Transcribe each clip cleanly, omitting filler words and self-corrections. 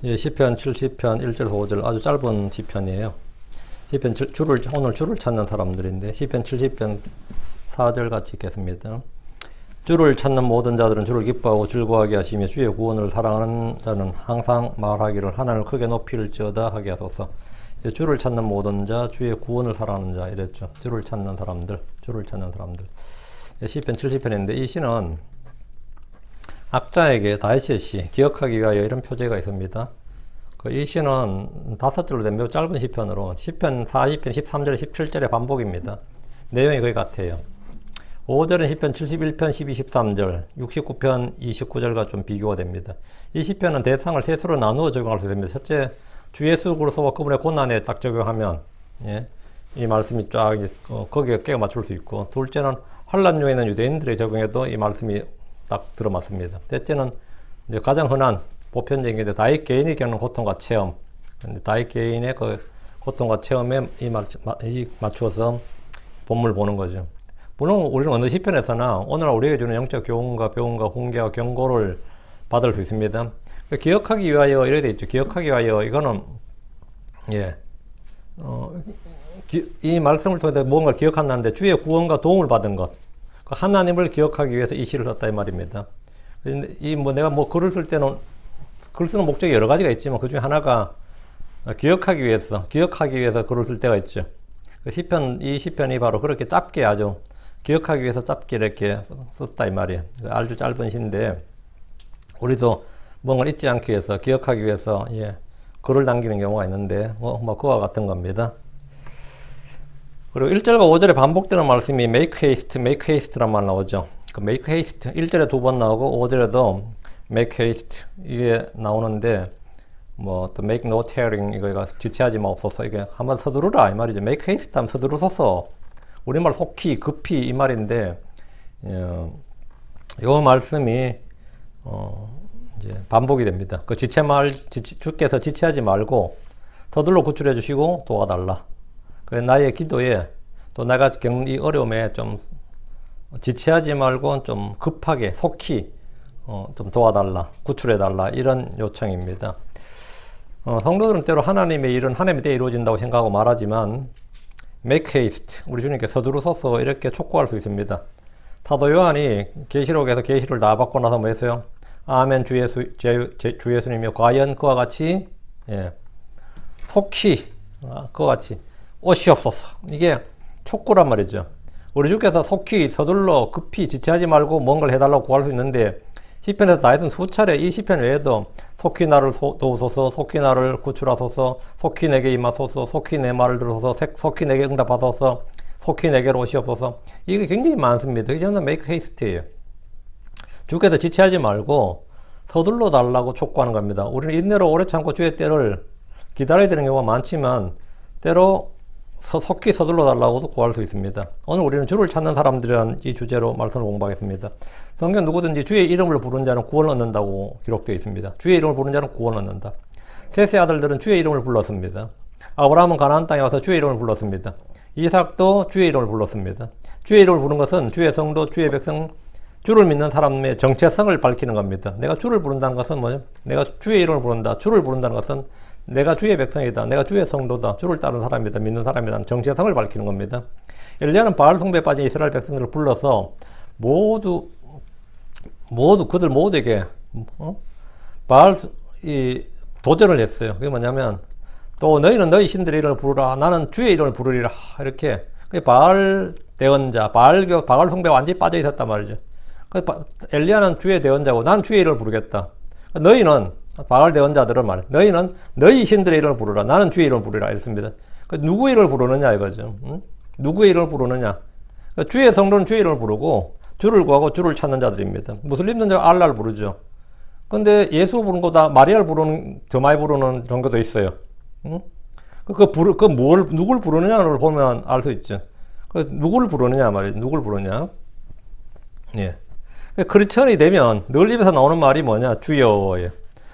예, 시편 70편 1절에서 5절 아주 짧은 시편이에요. 시편 오늘 주를 찾는 사람들인데 시편 70편 4절 같이 읽겠습니다. 주를 찾는 모든 자들은 주를 기뻐하고 즐거워하게 하시며 주의 구원을 사랑하는 자는 항상 말하기를 하나님을 크게 높일지어다 하게 하소서. 예, 주를 찾는 모든 자, 주의 구원을 사랑하는 자 이랬죠. 주를 찾는 사람들. 예, 시편 70편인데 이 시는 악자에게 다윗의 시, 기억하기 위하여 이런 표제가 있습니다. 이 시는 5절로 된 매우 짧은 시편으로 시편 40편 13절에 17절의 반복입니다. 내용이 거의 같아요. 5절은 시편 71편 12, 13절, 69편 29절과 좀 비교가 됩니다. 이 시편은 대상을 셋으로 나누어 적용할 수 있습니다. 첫째, 주 예수 그리스도와 그분의 고난에 딱 적용하면 예, 이 말씀이 쫙 거기에 끼워 맞출 수 있고, 둘째는 환난 중에 있는 유대인들에 적용해도 이 말씀이 딱 들어맞습니다. 셋째는 이제 가장 흔한 보편적인 다윗 개인이 겪는 고통과 체험, 다윗 개인의 그 고통과 체험에 맞추어서 본문을 보는 거죠. 물론 우리는 어느 시편에서나 오늘날 우리에게 주는 영적 교훈과 배움과 훈계와 경고를 받을 수 있습니다. 기억하기 위하여 이렇게 되어 있죠. 기억하기 위하여 이거는 이 말씀을 통해서 무언가를 기억한다는데 주의 구원과 도움을 받은 것, 하나님을 기억하기 위해서 이 시를 썼다 이 말입니다. 내가 글을 쓸 때는 글 쓰는 목적이 여러 가지가 있지만 그 중에 하나가 기억하기 위해서 글을 쓸 때가 있죠. 이 시편이 바로 그렇게 짧게 아주 기억하기 위해서 짧게 이렇게 썼다 이 말이에요. 아주 짧은 시인데 우리도 뭔가를 잊지 않기 위해서 기억하기 위해서 글을 남기는 경우가 있는데 그와 같은 겁니다. 그리고 1절과 5절에 반복되는 말씀이 make haste란 말 나오죠. 그 make haste 1절에 2번 나오고 5절에도 make haste 이게 나오는데 또 make no tarrying 이거가 지체하지 마옵소서 이게 한번 서두르라 이 말이죠. make haste 하면 서두르소서. 우리말 속히 급히 이 말인데 요 말씀이 이제 반복이 됩니다. 그 주께서 지체하지 말고 서둘러 구출해 주시고 도와달라. 나의 기도에 또 내가 겪는 이 어려움에 좀 지체하지 말고 좀 급하게 속히 좀 도와달라, 구출해달라 이런 요청입니다. 성도들은 때로 하나님의 일은 하나님의 때에 이루어진다고 생각하고 말하지만 make haste, 우리 주님께 서두르소서 이렇게 촉구할 수 있습니다. 사도 요한이 계시록에서 계시를 다 받고 나서 뭐 했어요? 아멘 주 예수님이 과연 그와 같이 속히 그와 같이 오시옵소서. 이게 촉구란 말이죠. 우리 주께서 속히 서둘러 급히 지체하지 말고 뭔가를 해달라고 구할 수 있는데 시편에서 다윗은 수차례 이 시편 외에도 속히 나를 도우소서, 속히 나를 구출하소서, 속히 내게 임하소서, 속히 내 말을 들으소서, 속히 내게 응답하소서, 속히 내게로 오시옵소서. 이게 굉장히 많습니다. 이게 전부 make haste예요. 주께서 지체하지 말고 서둘러 달라고 촉구하는 겁니다. 우리는 인내로 오래 참고 주의 때를 기다려야 되는 경우가 많지만 때로 속히 서둘러 달라고도 구할 수 있습니다. 오늘 우리는 주를 찾는 사람들이라는 이 주제로 말씀을 공부하겠습니다. 성경 누구든지 주의 이름을 부른 자는 구원을 얻는다고 기록되어 있습니다. 주의 이름을 부른 자는 구원을 얻는다. 셋의 아들들은 주의 이름을 불렀습니다. 아브라함은 가나안 땅에 와서 주의 이름을 불렀습니다. 이삭도 주의 이름을 불렀습니다. 주의 이름을 부른 것은 주의 성도, 주의 백성, 주를 믿는 사람의 정체성을 밝히는 겁니다. 내가 주를 부른다는 것은 뭐죠? 내가 주의 이름을 부른다. 주를 부른다는 것은 내가 주의 백성이다. 내가 주의 성도다. 주를 따르는 사람이다. 믿는 사람이다. 정체성을 밝히는 겁니다. 엘리야는 바알 숭배에 빠진 이스라엘 백성들을 불러서 모두 그들 모두에게 도전을 했어요. 그게 뭐냐면 또 너희는 너희 신들의 이름을 부르라. 나는 주의 이름을 부르리라. 이렇게 바알 대언자, 바알 숭배에 완전히 빠져 있었단 말이죠. 엘리야는 주의 대언자고 나는 주의 이름을 부르겠다. 너희는 바알 대언자들은 말이에요. 너희는 너희 신들의 이름을 부르라. 나는 주의 이름을 부르라. 이랬습니다. 누구의 이름을 부르느냐 이거죠. 누구의 이름을 부르느냐. 주의 성도는 주의 이름을 부르고 주를 구하고 주를 찾는 자들입니다. 무슬림들은 알라를 부르죠. 근데 예수 부르는 거다 마리아를 부르는 더 많이 부르는 종교도 있어요. 누굴 부르느냐를 보면 알 수 있죠. 누구를 부르느냐 말이죠. 누굴 부르냐. 예. 크리스천이 되면 늘 입에서 나오는 말이 뭐냐. 주여예요.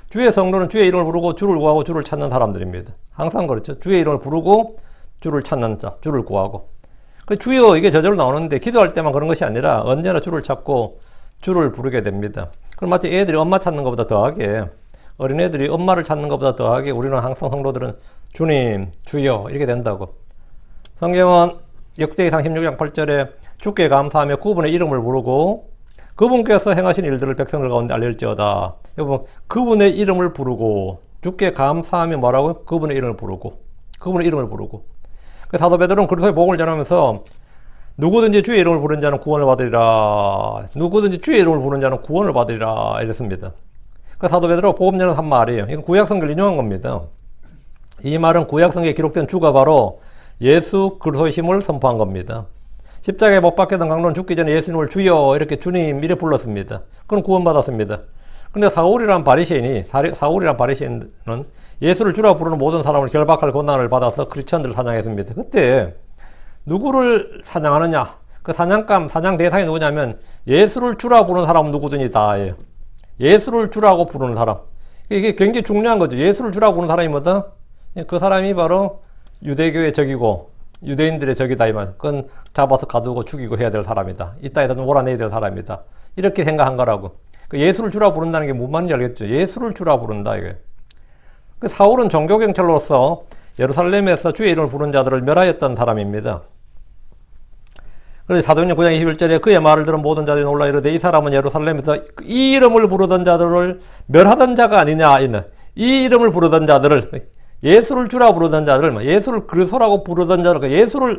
주의 성도는 주의 이름을 부르고 주를 구하고 주를 찾는 사람들입니다. 항상 그렇죠. 주의 이름을 부르고 주를 찾는 자, 주를 구하고. 주여 이게 저절로 나오는데 기도할 때만 그런 것이 아니라 언제나 주를 찾고 주를 부르게 됩니다. 그럼 마치 애들이 엄마 찾는 것보다 더하게 어린애들이 엄마를 찾는 것보다 더하게 우리는 항상 성도들은 주님, 주여 이렇게 된다고. 성경은 역대기상 16장 8절에 주께 감사하며 그분의 이름을 부르고 그분께서 행하신 일들을 백성들 가운데 알릴지어다. 여러분, 그분의 이름을 부르고 주께 감사하며 뭐라고요? 그분의 이름을 부르고 그분의 이름을 부르고. 사도 베드로는 그리스도의 복음을 전하면서 누구든지 주의 이름을 부르는 자는 구원을 받으리라. 누구든지 주의 이름을 부르는 자는 구원을 받으리라. 이랬습니다. 사도 베드로가 복음 전에서 한 말이에요. 이건 구약성경을 인용한 겁니다. 이 말은 구약성경에 기록된 주가 바로 예수 그리스도의 힘을 선포한 겁니다. 십자가에 못 박혔던 강도는 죽기 전에 예수님을 주여 이렇게 주님 이래 불렀습니다. 그럼 구원받았습니다. 근데 사울이란 바리새인은 예수를 주라 부르는 모든 사람을 결박할 권한을 받아서 크리스천들을 사냥했습니다. 그때 누구를 사냥하느냐? 그 사냥 대상이 누구냐면 예수를 주라 부르는 사람은 누구든지 다예요. 예수를 주라고 부르는 사람. 이게 굉장히 중요한 거죠. 예수를 주라고 부르는 사람이 뭐다? 그 사람이 바로 유대교의 적이고 유대인들의 적이다 이 말. 그건 잡아서 가두고 죽이고 해야 될 사람이다. 이 땅에다 몰아내야 될 사람이다. 이렇게 생각한 거라고. 예수를 주라 부른다는 게 무슨 말인지 알겠죠? 예수를 주라 부른다 이게. 사울은 종교경찰로서 예루살렘에서 주의 이름을 부른 자들을 멸하였던 사람입니다. 그래서 사도행전 9장 21절에 그의 말을 들은 모든 자들이 놀라 이르되 이 사람은 예루살렘에서 이 이름을 부르던 자들을 멸하던 자가 아니냐. 이 이름을 부르던 자들을 예수를 주라 부르던 자들을 예수를 그리스도라고 부르던 자들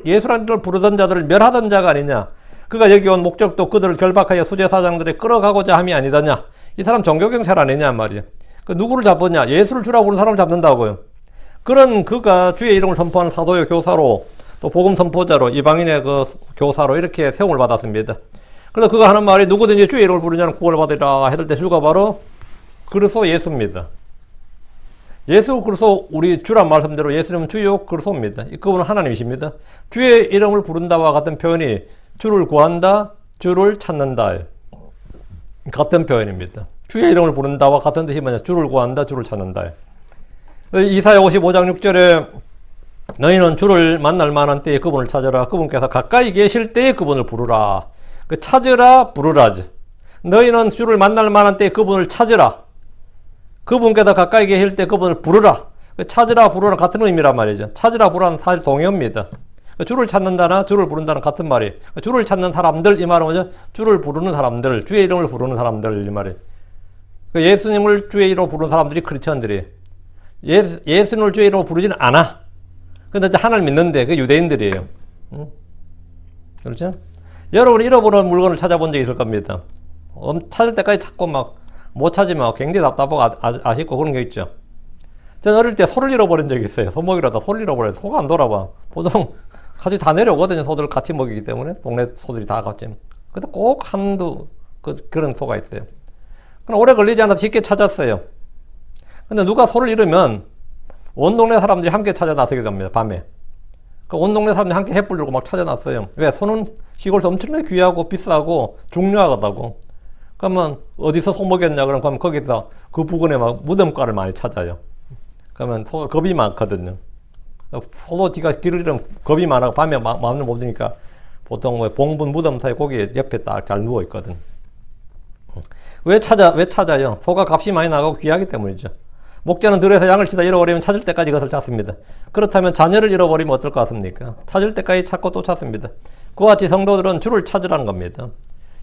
예수라는 걸 부르던 자들을 멸하던 자가 아니냐. 그가 여기 온 목적도 그들을 결박하여 수제사장들에 끌어가고자 함이 아니더냐. 이 사람 종교경찰 아니냐 말이야. 누구를 잡았냐? 예수를 주라 부르는 사람을 잡는다고요. 그런 그가 주의 이름을 선포하는 사도요 교사로 또 복음 선포자로 이방인의 그 교사로 이렇게 세움을 받았습니다. 그래서 그가 하는 말이 누구든지 주의 이름을 부르는 자는 구원을 받으리라 했을 때 주가 바로 그리스도 예수입니다. 예수 그리스도 우리 주란 말씀대로 예수님은 주요 그리스도입니다. 그분은 하나님이십니다. 주의 이름을 부른다와 같은 표현이 주를 구한다, 주를 찾는다 같은 표현입니다. 주의 이름을 부른다와 같은 뜻이 뭐냐? 주를 구한다, 주를 찾는다. 이사야 55장 6절에 너희는 주를 만날 만한 때에 그분을 찾으라. 그분께서 가까이 계실 때에 그분을 부르라. 찾으라, 부르라지. 너희는 주를 만날 만한 때에 그분을 찾으라. 그분께서 가까이 계실 때 그분을 부르라. 찾으라, 부르라 같은 의미란 말이죠. 찾으라, 부르라는 사실 동의어입니다. 주를 찾는다나 주를 부른다는 같은 말이에요. 주를 찾는 사람들 이 말은 뭐죠? 주를 부르는 사람들, 주의 이름을 부르는 사람들 이 말이에요. 예수님을 주의 이름으로 부르는 사람들이 크리스천들이에요. 예수님을 주의 이름으로 부르지는 않아. 근데 하나님 믿는데 그 유대인들이에요. 그렇죠? 여러분 잃어버린 물건을 찾아본 적이 있을 겁니다. 찾을 때까지 찾고 막 못 찾으면 굉장히 답답하고 아쉽고 그런 게 있죠. 저는 어릴 때 소를 잃어버린 적이 있어요. 소먹이라다 소를 잃어버려요. 소가 안 돌아봐. 보통 같이 다 내려오거든요. 소들을 같이 먹이기 때문에 동네 소들이 다 같이. 근데 꼭 한두 그런 소가 있어요. 그럼 오래 걸리지 않아서 쉽게 찾았어요. 근데 누가 소를 잃으면 온 동네 사람들이 함께 찾아 나서게 됩니다. 밤에. 온 동네 사람들이 함께 횃불 들고 막 찾아 놨어요. 왜? 소는 시골에서 엄청나게 귀하고 비싸고 중요하다고. 그러면 어디서 소 먹였냐? 그럼 거기서 그 부근에 막 무덤가를 많이 찾아요. 그러면 소가 겁이 많거든요. 소도 지가 길을 잃으면 겁이 많아서 밤에 마음을 못 드니까 보통 봉분 무덤 사이 거기 옆에 딱 잘 누워 있거든. 왜 찾아요? 소가 값이 많이 나가고 귀하기 때문이죠. 목자는 들에서 양을 치다 잃어버리면 찾을 때까지 그것을 찾습니다. 그렇다면 자녀를 잃어버리면 어떨 것 같습니까? 찾을 때까지 찾고 또 찾습니다. 그와 같이 성도들은 주를 찾으라는 겁니다.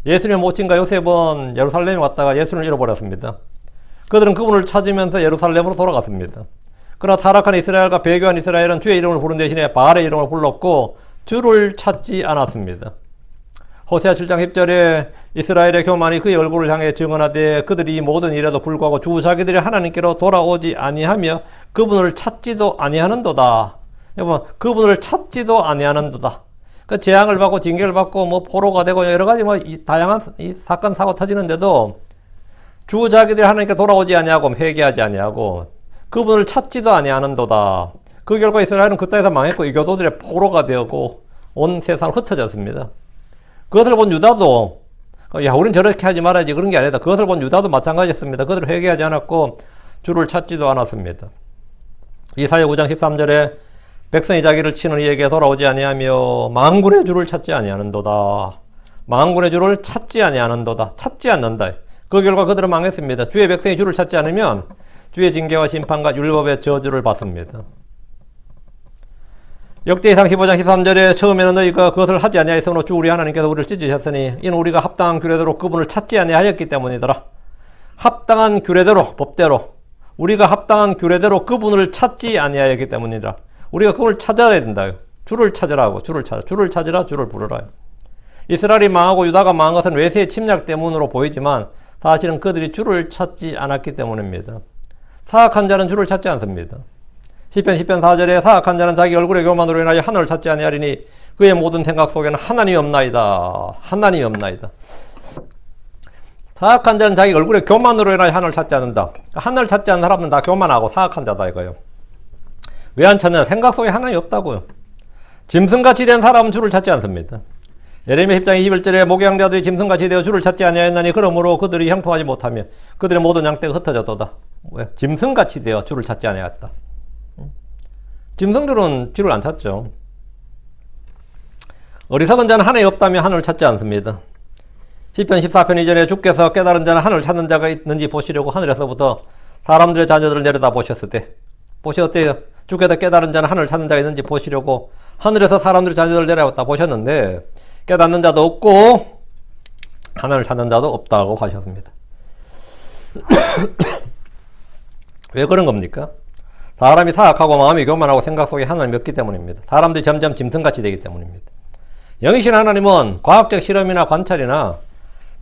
예수님의 모친과 요셉은 예루살렘에 왔다가 예수를 잃어버렸습니다. 그들은 그분을 찾으면서 예루살렘으로 돌아갔습니다. 그러나 타락한 이스라엘과 배교한 이스라엘은 주의 이름을 부른 대신에 바알의 이름을 불렀고 주를 찾지 않았습니다. 호세아 7장 10절에 이스라엘의 교만이 그의 얼굴을 향해 증언하되 그들이 모든 일에도 불구하고 주 자기들이 하나님께로 돌아오지 아니하며 그분을 찾지도 아니하는도다. 여러분, 그분을 찾지도 아니하는도다. 그 재앙을 받고 징계를 받고 포로가 되고 여러 가지 다양한 사건 사고 터지는데도 주 자기들이 하나님께 돌아오지 아니하고 회개하지 아니하고 그분을 찾지도 아니하는도다. 그 결과 이스라엘은 그 땅에서 망했고 이교도들의 포로가 되었고 온 세상으로 흩어졌습니다. 그것을 본 유다도 야 우린 저렇게 하지 말아야지 그런 게 아니다. 그것을 본 유다도 마찬가지였습니다. 그들은 회개하지 않았고 주를 찾지도 않았습니다. 이사야 9장 13절에 백성이 자기를 치는 이에게 돌아오지 아니하며 만군의 주를 찾지 아니하는도다. 만군의 주를 찾지 아니하는도다. 찾지 않는다. 그 결과 그들은 망했습니다. 주의 백성이 주를 찾지 않으면 주의 징계와 심판과 율법의 저주를 받습니다. 역대기상 15장 13절에 처음에는 너희가 그것을 하지 아니하였으므로 주 우리 하나님께서 우리를 찢으셨으니 이는 우리가 합당한 규례대로 그분을 찾지 아니하였기 때문이더라. 합당한 규례대로, 법대로 우리가 합당한 규례대로 그분을 찾지 아니하였기 때문이더라. 우리가 그분을 찾아야 된다. 주를 찾으라고. 주를 찾으라. 주를 부르라. 이스라엘이 망하고 유다가 망한 것은 외세의 침략 때문으로 보이지만 사실은 그들이 주를 찾지 않았기 때문입니다. 사악한 자는 주를 찾지 않습니다. 시편 4절에 사악한 자는 자기 얼굴의 교만으로 인하여 하늘을 찾지 아니하리니 그의 모든 생각 속에는 하나님이 없나이다. 하나님이 없나이다. 사악한 자는 자기 얼굴의 교만으로 인하여 하늘을 찾지 않는다. 하늘을 찾지 않는 사람들은 다 교만하고 사악한 자다 이거예요. 왜 안 찾냐? 생각 속에 하나님이 없다고요. 짐승같이 된 사람은 주를 찾지 않습니다. 예레미야 10장 21절에 목양자들이 짐승같이 되어 주를 찾지 아니하였나니 그러므로 그들이 형통하지 못하며 그들의 모든 양떼가 흩어졌도다. 왜? 짐승같이 되어 주를 찾지 아니하였다. 짐승들은 주를 안 찾죠. 어리석은 자는 하늘이 없다면 하늘을 찾지 않습니다. 시편 14편 이전에 주께서 깨달은 자는 하늘을 찾는 자가 있는지 보시려고 하늘에서부터 사람들의 자녀들을 내려다 보셨을 때 어때요? 주께서 깨달은 자는 하늘을 찾는 자가 있는지 보시려고 하늘에서 사람들의 자녀들을 내려다 보셨는데 깨닫는 자도 없고 하늘을 찾는 자도 없다고 하셨습니다. 왜 그런 겁니까? 사람이 사악하고 마음이 교만하고 생각 속에 하나님이 없기 때문입니다. 사람들이 점점 짐승같이 되기 때문입니다. 영이신 하나님은 과학적 실험이나 관찰이나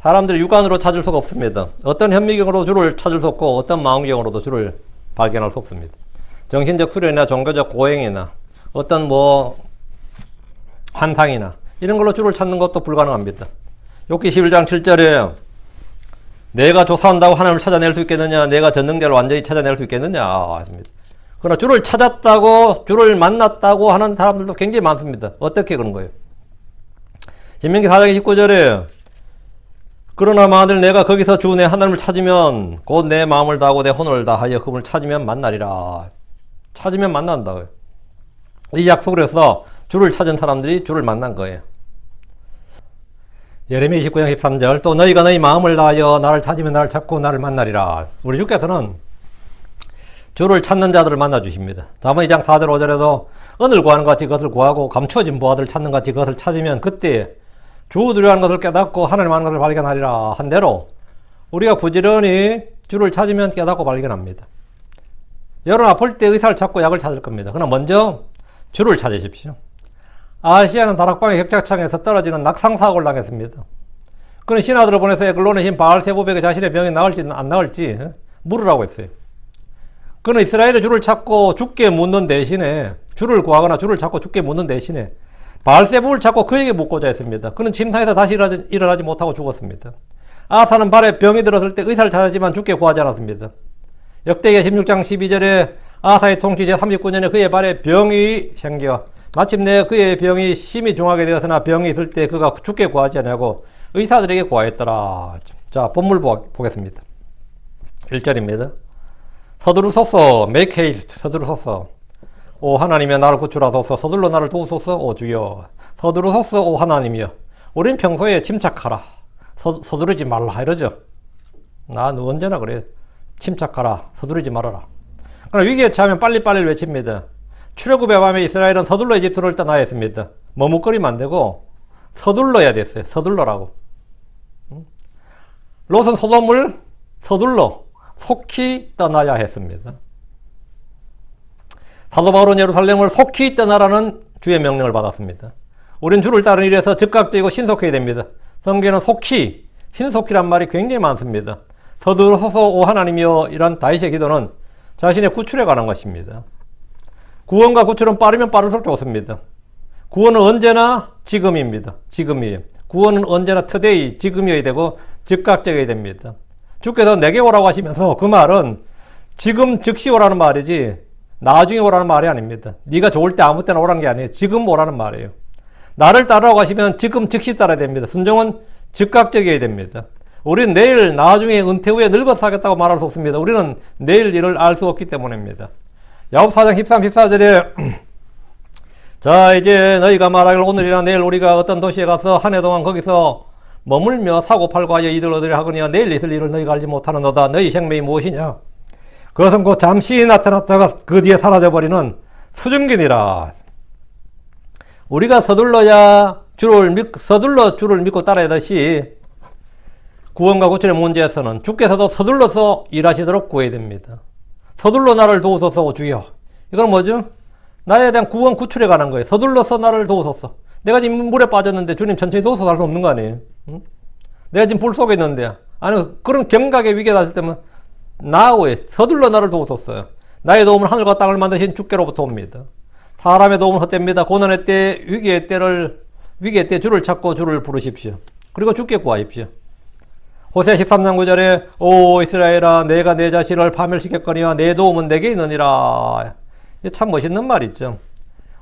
사람들이 육안으로 찾을 수가 없습니다. 어떤 현미경으로도 주를 찾을 수 없고 어떤 망원경으로도 주를 발견할 수 없습니다. 정신적 수련이나 종교적 고행이나 어떤 환상이나 이런 걸로 주를 찾는 것도 불가능합니다. 욥기 11장 7절에 내가 조사한다고 하나님을 찾아낼 수 있겠느냐? 내가 전능자를 완전히 찾아낼 수 있겠느냐? 했습니다. 그러나 주를 찾았다고 주를 만났다고 하는 사람들도 굉장히 많습니다. 어떻게 그런 거예요? 신명기 4장 19절에 그러나 만일 내가 거기서 주 내 하나님을 찾으면 곧 내 마음을 다하고 내 혼을 다하여 그분을 찾으면 만나리라. 찾으면 만난다고요. 이 약속을 해서 주를 찾은 사람들이 주를 만난 거예요. 예레미야 29장 13절 또 너희가 너희 마음을 다하여 나를 찾으면 나를 찾고 나를 만나리라. 우리 주께서는 주를 찾는 자들을 만나주십니다. 잠언 2장 4절 5절에도 은을 구하는 것 같이 그것을 구하고 감추어진 보화들을 찾는 것 같이 그것을 찾으면 그때 주 두려워하는 것을 깨닫고 하늘을 아는 것을 발견하리라 한 대로 우리가 부지런히 주를 찾으면 깨닫고 발견합니다. 여러분 아플 때 의사를 찾고 약을 찾을 겁니다. 그러나 먼저 주를 찾으십시오. 아시아는 다락방의 격자창에서 떨어지는 낙상사고를 당했습니다. 그는 신하들을 보내서 에글론의 신 바알세부백이 자신의 병이 나을지 안 나을지 물으라고 했어요. 그는 이스라엘의 주를 찾고 죽게 묻는 대신에 주를 구하거나 주를 찾고 죽게 묻는 대신에 바알세부를 찾고 그에게 묻고자 했습니다. 그는 침상에서 다시 일어나지 못하고 죽었습니다. 아사는 발에 병이 들었을 때 의사를 찾았지만 죽게 구하지 않았습니다. 역대기야 16장 12절에 아사의 통치 제39년에 그의 발에 병이 생겨 마침내 그의 병이 심히 중하게 되었으나 병이 있을 때 그가 죽게 구하지 않냐고 의사들에게 구하였더라. 자, 본문 보겠습니다. 1절입니다. 서두르소서, make haste, 서두르소서. 오 하나님이여 나를 구출하소서, 서둘러 나를 도우소서, 오 주여. 서두르소서, 오 하나님이여. 우린 평소에 침착하라. 서두르지 말라 이러죠. 너 언제나 그래. 침착하라, 서두르지 말아라. 그러나 위기에 처하면 빨리빨리 외칩니다. 출애굽의 밤에 이스라엘은 서둘러 이집트를 떠나야 했습니다. 머뭇거리면 안 되고 서둘러야 됐어요. 서둘러라고. 롯은 소돔을 서둘러 속히 떠나야 했습니다. 사도 바울은 예루살렘을 속히 떠나라는 주의 명령을 받았습니다. 우린 주를 따르는 일에서 즉각적이고 신속해야 됩니다. 성경에는 속히, 신속히란 말이 굉장히 많습니다. 서두르소서 오 하나님이여 이란 다윗의 기도는 자신의 구출에 관한 것입니다. 구원과 구출은 빠르면 빠를수록 좋습니다. 구원은 언제나 지금입니다. 지금이에요. 구원은 언제나 today, 지금이어야 되고 즉각적이어야 됩니다. 주께서 내게 오라고 하시면서 그 말은 지금 즉시 오라는 말이지 나중에 오라는 말이 아닙니다. 네가 좋을 때 아무 때나 오라는 게 아니에요. 지금 오라는 말이에요. 나를 따르라고 하시면 지금 즉시 따라야 됩니다. 순종은 즉각적이어야 됩니다. 우리는 내일 나중에 은퇴 후에 늙어서 하겠다고 말할 수 없습니다. 우리는 내일 일을 알 수 없기 때문입니다. 야곱 4장 13, 14절에 자 이제 너희가 말하기를 오늘이나 내일 우리가 어떤 도시에 가서 한 해 동안 거기서 머물며 사고 팔고 하여 이득을 얻으려 하거니와 내일 있을 일을 너희가 알지 못하는도다. 너희 생명이 무엇이냐? 그것은 곧 잠시 나타났다가 그 뒤에 사라져버리는 수증기니라. 우리가 서둘러 주를 믿고 따라야 하듯이 구원과 구출의 문제에서는 주께서도 서둘러서 일하시도록 구해야 됩니다. 서둘러 나를 도우소서 주여. 이건 뭐죠? 나에 대한 구원 구출에 관한 거예요. 서둘러서 나를 도우소서. 내가 지금 물에 빠졌는데 주님 천천히 도우소서 할 수 없는 거 아니에요? 응? 내가 지금 불 속에 있는데, 아니 그런 경각의 위기에 닿을 때면 나오에 서둘러 나를 도우소서. 나의 도움은 하늘과 땅을 만드신 주께로부터 옵니다. 사람의 도움은 헛됩니다. 고난의 때, 위기의 때 주를 찾고 주를 부르십시오. 그리고 주께 구하십시오. 호세아 13장 9절에 오 이스라엘아 내가 내 자신을 파멸시켰거니와 내 도움은 내게 있느니라. 이게 참 멋있는 말이죠.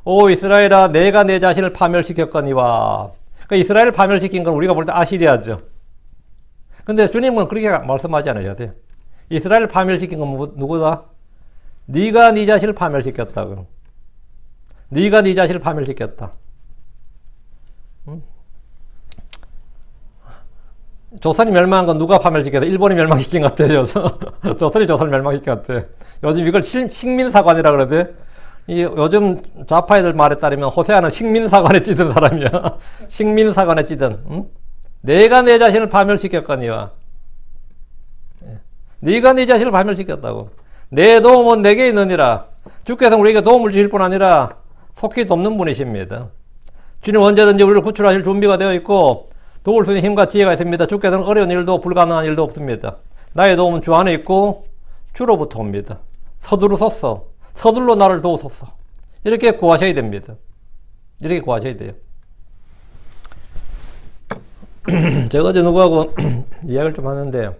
오 이스라엘아 내가 내 자신을 파멸시켰거니와. 그러니까 이스라엘을 파멸시킨 건 우리가 볼 때 아시리아죠. 근데 주님은 그렇게 말씀하지 않으셔야 돼요. 이스라엘을 파멸시킨 건 누구다? 네가 네 자신을 파멸시켰다고. 네가 네 자신을 파멸시켰다. 조선이 멸망한 건 누가 파멸시켰다? 일본이 멸망시킨 것 같아요. 조선이 조선을 멸망시킨 것 같아요. 요즘 이걸 식민사관이라 그러대. 요즘 좌파애들 말에 따르면 호세아는 식민사관에 찌든 사람이야. 식민사관에 찌든. 응? 내가 내 자신을 파멸시켰거니와. 네가 네 자신을 파멸시켰다고. 내 도움은 내게 있느니라. 주께서 우리에게 도움을 주실 뿐 아니라 속히 돕는 분이십니다. 주님 언제든지 우리를 구출하실 준비가 되어 있고 도울 수 있는 힘과 지혜가 있습니다. 주께서는 어려운 일도 불가능한 일도 없습니다. 나의 도움은 주 안에 있고 주로부터 옵니다. 서두르소서. 서둘러 나를 도우소서. 이렇게 구하셔야 됩니다. 이렇게 구하셔야 돼요. 제가 어제 누구하고 이야기를 좀 하는데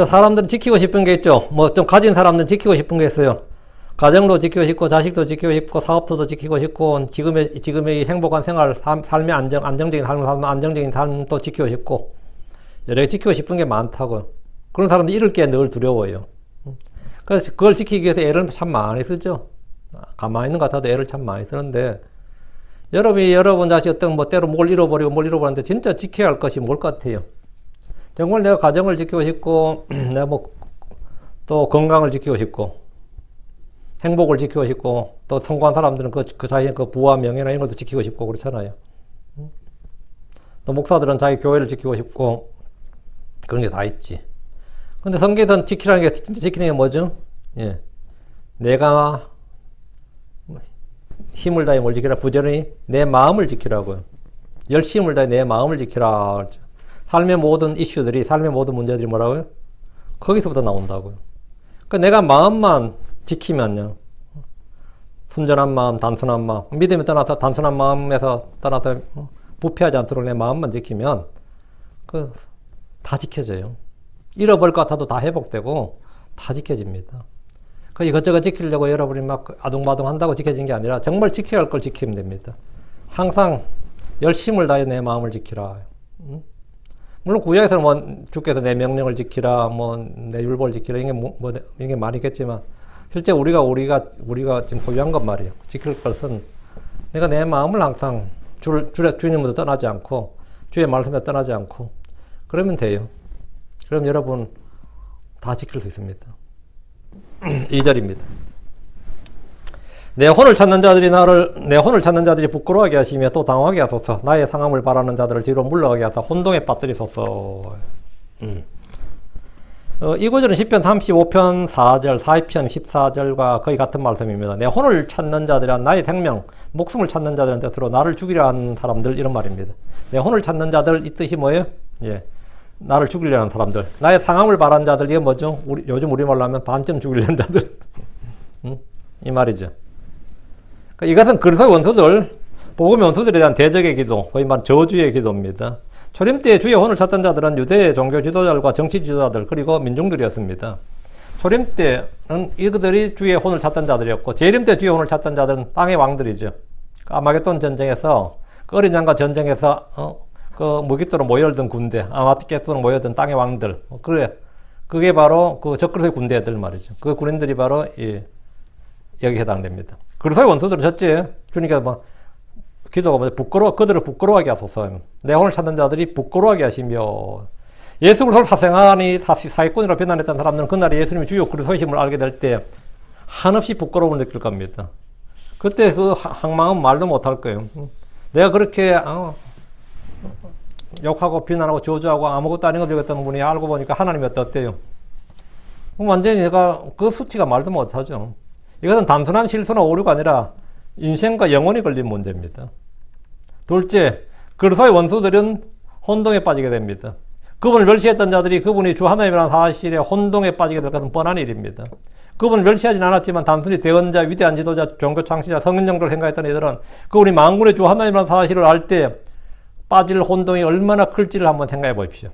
사람들은 지키고 싶은 게 있죠. 뭐 좀 가진 사람들은 지키고 싶은 게 있어요. 가정도 지키고 싶고 자식도 지키고 싶고 사업도 지키고 싶고 지금의 행복한 생활, 삶의 안정적인 삶도 지키고 싶고 여러 개 지키고 싶은 게 많다고. 그런 사람들이 잃을 게 늘 두려워요. 그래서 그걸 지키기 위해서 애를 참 많이 쓰죠. 가만히 있는 것 같아도 애를 참 많이 쓰는데 여러분 자식 어떤 때로 뭘 잃어버리는데 진짜 지켜야 할 것이 뭘 것 같아요. 정말 내가 가정을 지키고 싶고 내가 또 건강을 지키고 싶고 행복을 지키고 싶고 또 성공한 사람들은 그 자신의 그 부와 명예나 이런 것도 지키고 싶고 그렇잖아요. 또 목사들은 자기 교회를 지키고 싶고 그런 게 다 있지. 근데 성경에서는 지키라는 게 진짜 지키는 게 뭐죠? 예. 내가 힘을 다해 뭘 지키라? 부지런히 내 마음을 지키라고요. 열심을 다해 내 마음을 지키라. 삶의 모든 이슈들이, 삶의 모든 문제들이 뭐라고요? 거기서부터 나온다고요. 그러니까 내가 마음만 지키면요. 순전한 마음, 단순한 마음, 믿음에 떠나서 단순한 마음에서 떠나서 부패하지 않도록 내 마음만 지키면 다 지켜져요. 잃어버릴 것 같아도 다 회복되고 다 지켜집니다. 그 이것저것 지키려고 여러분이 막 아둥바둥 한다고 지켜진 게 아니라 정말 지켜야 할 걸 지키면 됩니다. 항상 열심을 다해 내 마음을 지키라. 물론 구약에서는 뭐 주께서 내 명령을 지키라, 뭐 내 율법을 지키라 이게 많이겠지만 실제 우리가 지금 소유한 것 말이에요. 지킬 것은 내가 내 마음을 항상 주님으로 떠나지 않고 주의 말씀에 떠나지 않고 그러면 돼요. 그럼 여러분 다 지킬 수 있습니다. 2절입니다. 내 혼을 찾는 자들이 부끄러워하게 하시며 또 당황하게 하소서. 나의 상함을 바라는 자들을 뒤로 물러가게 하사 혼동에 빠뜨리소서. 이 구절은 시편 35편 4절, 4편 14절과 거의 같은 말씀입니다. 내 혼을 찾는 자들이란 나의 생명, 목숨을 찾는 자들은 뜻으로 나를 죽이려 하는 사람들 이런 말입니다. 내 혼을 찾는 자들 이 뜻이 뭐예요? 예, 나를 죽이려 하는 사람들. 나의 상함을 바라는 자들 이게 뭐죠? 요즘 우리말로 하면 반쯤 죽이려는 자들. 이 말이죠. 그러니까 이것은 그리스도의 원수들, 복음의 원수들에 대한 대적의 기도, 거의 말 저주의 기도입니다. 초림 때 주의 혼을 찾던 자들은 유대 종교 지도자들과 정치 지도자들 그리고 민중들이었습니다. 초림 때는 이들이 주의 혼을 찾던 자들이었고 재림 때 주의 혼을 찾던 자들은 땅의 왕들이죠. 아마겟돈 전쟁에서 어린 양과 전쟁에서 그 무기토로 모여든 군대, 아마겟돈으로 모여든 땅의 왕들. 그게 바로 그 적그리스도의 군대들 말이죠. 그 군인들이 바로 여기 해당됩니다. 그리스도의 원수들은 첫째 주님께서 기도가 뭐죠? 그들을 부끄러워하게 하소서. 내 혼을 찾는 자들이 부끄러워하게 하시며 예수 그리스도를 사생아니 사기꾼이라 비난했던 사람들은 그날에 예수님이 주요 그리스도이심을 알게 될 때 한없이 부끄러움을 느낄 겁니다. 그때 그 황망은 말도 못할 거예요. 내가 그렇게 욕하고 비난하고 저주하고 아무것도 아닌 걸 여겼던 분이 알고 보니까 하나님이 어때요? 완전히 내가 그 수치가 말도 못하죠. 이것은 단순한 실수나 오류가 아니라 인생과 영혼이 걸린 문제입니다. 둘째, 그리스도의 원수들은 혼동에 빠지게 됩니다. 그분을 멸시했던 자들이 그분이 주 하나님이라는 사실에 혼동에 빠지게 될 것은 뻔한 일입니다. 그분을 멸시하진 않았지만 단순히 대언자, 위대한 지도자, 종교 창시자, 성인 정도로 생각했던 이들은 그분이 만군의 주 하나님이라는 사실을 알 때 빠질 혼동이 얼마나 클지를 한번 생각해 보십시오.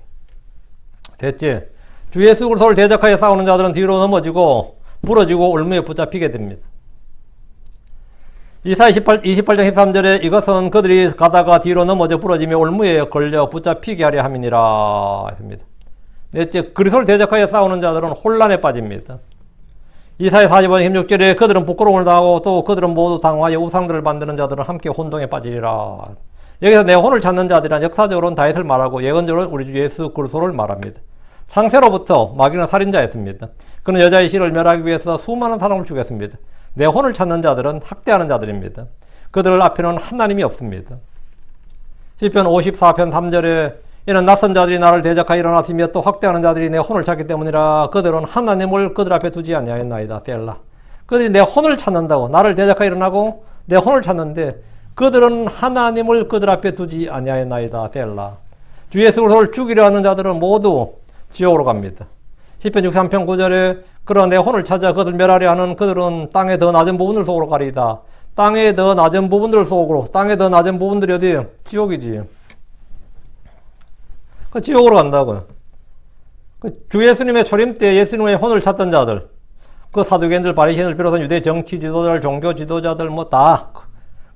셋째, 주 예수 그리스도를 대적하여 싸우는 자들은 뒤로 넘어지고 부러지고 올무에 붙잡히게 됩니다. 이사야 28장 13절에 이것은 그들이 가다가 뒤로 넘어져 부러지며 올무에 걸려 붙잡히게 하려 함이니라 합니다. 넷째, 그리스도를 대적하여 싸우는 자들은 혼란에 빠집니다. 이사야 40장 16절에 그들은 부끄러움을 당하고 또 그들은 모두 당하여 우상들을 만드는 자들은 함께 혼동에 빠지리라. 여기서 내 혼을 찾는 자들이란 역사적으로는 다윗을 말하고 예언적으로는 우리 주 예수 그리스도를 말합니다. 창세로부터 마귀는 살인자였습니다. 그는 여자의 실을 멸하기 위해서 수많은 사람을 죽였습니다. 내 혼을 찾는 자들은 학대하는 자들입니다. 그들 앞에는 하나님이 없습니다. 시편 54편 3절에 이는 낯선 자들이 나를 대적하여 일어났으며 또 학대하는 자들이 내 혼을 찾기 때문이라. 그들은 하나님을 그들 앞에 두지 아니하였나이다. 셀라. 그들이 내 혼을 찾는다고 나를 대적하여 일어나고 내 혼을 찾는데 그들은 하나님을 그들 앞에 두지 아니하였나이다. 셀라. 주 예수 그리스도를 죽이려 하는 자들은 모두 지옥으로 갑니다. 시편 63편 9절에 그러나 내 혼을 찾아 그들 멸하려 하는 그들은 땅의 더 낮은 부분을 속으로 가리이다. 땅의 더 낮은 부분들 속으로. 땅의 더 낮은 부분들이 어디예요? 지옥이지. 그 지옥으로 간다고요. 주 예수님의 초림 때 예수님의 혼을 찾던 자들, 그 사두개인들, 바리새인을 비롯한 유대 정치 지도자들, 종교 지도자들 뭐 다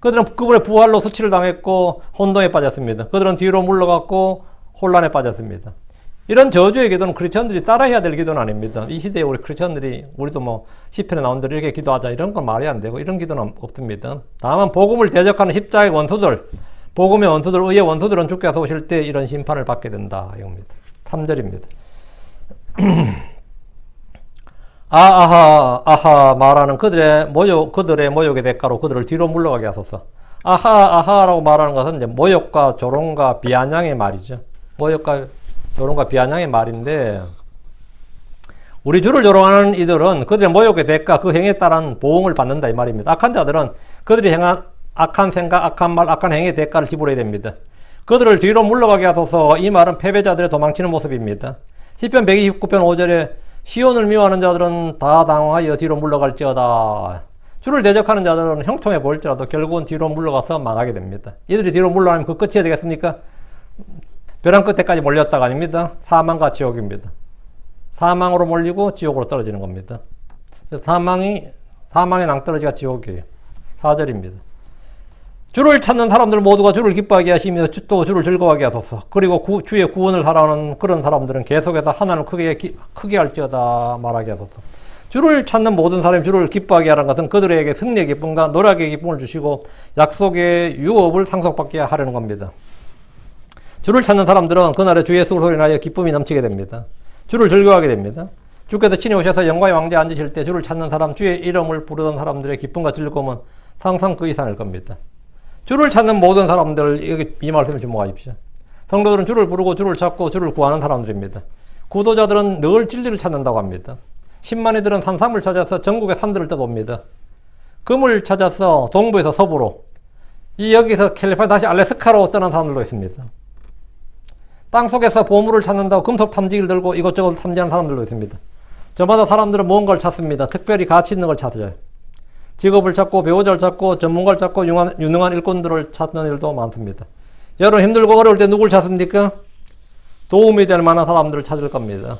그들은 그분의 부활로 수치를 당했고 혼동에 빠졌습니다. 그들은 뒤로 물러갔고 혼란에 빠졌습니다. 이런 저주의 기도는 크리스천들이 따라해야 될 기도는 아닙니다. 이 시대에 우리 크리스천들이 우리도 뭐 시편에 나온 대로 이렇게 기도하자 이런 건 말이 안 되고 이런 기도는 없습니다. 다만 복음을 대적하는 십자가의 원수들, 복음의 원수들, 의의 원수들은 주께서 오실 때 이런 심판을 받게 된다 이겁니다. 3절입니다. 아하 말하는 그들의 모욕의 대가로 그들을 뒤로 물러가게 하소서. 아하라고 말하는 것은 이제 모욕과 조롱과 비아냥의 말이죠. 모욕과 조롱과 비아냥의 말인데, 우리 주를 조롱하는 이들은 그들의 모욕의 대가, 그 행에 따른 보응을 받는다 이 말입니다. 악한 자들은 그들이 행한 악한 생각, 악한 말, 악한 행의 대가를 지불해야 됩니다. 그들을 뒤로 물러가게 하소서. 이 말은 패배자들의 도망치는 모습입니다. 시편 129편 5절에 시온을 미워하는 자들은 다 당황하여 뒤로 물러갈지어다. 주를 대적하는 자들은 형통해 보일지라도 결국은 뒤로 물러가서 망하게 됩니다. 이들이 뒤로 물러가면 그 끝이 되겠습니까? 벼랑 끝에까지 몰렸다가 아닙니다. 사망과 지옥입니다. 사망으로 몰리고 지옥으로 떨어지는 겁니다. 사망의 낭떠러지가 지옥이에요. 4절입니다. 주를 찾는 사람들 모두가 주를 기뻐하게 하시며 또 주를 즐거워하게 하소서. 그리고 주의 구원을 살아오는 그런 사람들은 계속해서 하나님을 크게 할지어다 말하게 하소서. 주를 찾는 모든 사람이 주를 기뻐하게 하는 것은 그들에게 승리의 기쁨과 노력의 기쁨을 주시고 약속의 유업을 상속받게 하려는 겁니다. 주를 찾는 사람들은 그날에 주 예수 그리스도로 인하여 기쁨이 넘치게 됩니다. 주를 즐거워하게 됩니다. 주께서 친히 오셔서 영광의 왕좌에 앉으실 때 주를 찾는 사람, 주의 이름을 부르던 사람들의 기쁨과 즐거움은 상상 그 이상일 겁니다. 주를 찾는 모든 사람들, 여기 이 말씀을 주목하십시오. 성도들은 주를 부르고 주를 찾고 주를 구하는 사람들입니다. 구도자들은 늘 진리를 찾는다고 합니다. 신만이들은 산삼을 찾아서 전국의 산들을 떠돕니다. 금을 찾아서 동부에서 서부로, 여기서 캘리포니아 다시 알래스카로 떠난 사람들도 있습니다. 땅속에서 보물을 찾는다고 금속 탐지기를 들고 이것저것 탐지하는 사람들도 있습니다. 저마다 사람들은 무언가를 찾습니다. 특별히 가치 있는 걸 찾아요. 직업을 찾고 배우자를 찾고 전문가를 찾고 유능한 일꾼들을 찾는 일도 많습니다. 여러분 힘들고 어려울 때 누굴 찾습니까? 도움이 될 만한 사람들을 찾을 겁니다.